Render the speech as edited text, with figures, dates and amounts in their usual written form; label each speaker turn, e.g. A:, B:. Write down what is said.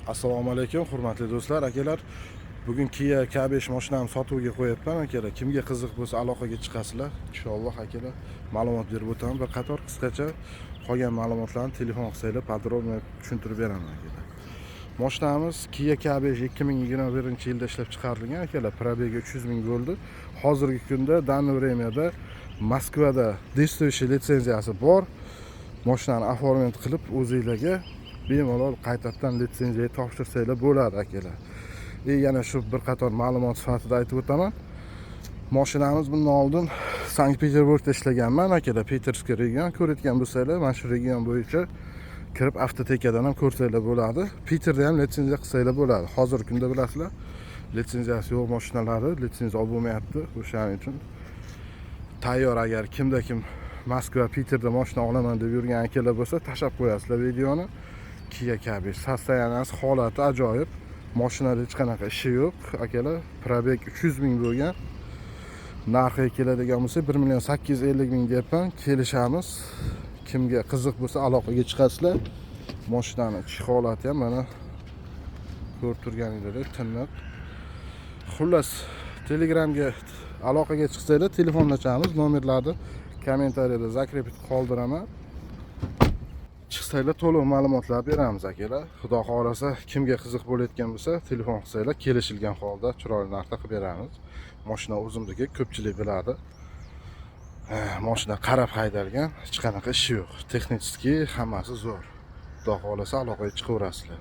A: Assalomu alaykum, hurmatli do'stlar, akalar. Bugun Kia K5 mashinamni sotuvga qo'yapman, akalar. Kimga qiziq bo'lsa aloqaga chiqasizlar. Inshaalloh, akalar, ma'lumot berib o'taman. Bir qator qisqacha qolgan ma'lumotlarni telefon qilsanglar, podrobno tushuntirib beraman, akalar. Mashinamiz Kia K5 2021-yilda ishlab chiqarilgan, akalar. Probegi 300 ming bo'ldi. Hozirgi kunda данное времяda Moskvada действующий litsenziyasi bor. Mashinani оформление qilib o'zingizlarga bemalol qaytadan litsenziya topshirsanglar bo'ladi, akalar. Yana shu bir qator ma'lumot sifatida aytib o'taman. Mashinamiz bundan oldin Sankt-Peterburgda ishlaganman, akalar. Peterskiy region ko'rayotgan bo'lsanglar, mana shu region bo'yicha kirib avtotekadan ham ko'rsanglar bo'ladi. Peterda ham litsenziya qilsanglar bo'ladi. Hozirgi kunda bilasizlar, litsenziyasi yo'q mashinalari litsenziya olib bo'lmayapti. O'shaning uchun tayyor, agar kimda kim Moskva, Peterda mashina olaman deb yurgan akalar bo'lsa, tashab qo'yasizlar videoni. Kia K5 sostoyaniyasi holati ajoyib. Mashinada hech qanaqa ishi yo'q, akalar. Probeg 300 ming bo'lgan. Narxiga keladigan bo'lsa 1.850 ming deyapman. Kelishamiz. Kimga qiziq bo'lsa aloqaga chiqasizlar. Mashinani ichki holati ham mana ko'rib turganingizdek tiniq. Xullas, Telegramga aloqaga chiqsanglar, telefonlashamiz. Nomerlarni kommentariyada zakrebit qoldiraman. Chiqsanglar to'liq ma'lumotlar beramiz, akalar. Xudo xolasa, kimga qiziq bo'layotgan bo'lsa, telefon qilsanglar, kelishilgan holda chiroyli narxda qilib beramiz. Mashina o'zimizga ko'pchilik biladi. Mashina qarab haydalgan, hech qanaqa ishi yo'q. Texnический hammasi zo'r. Xudo xolasa aloqaga chiqaverasizlar.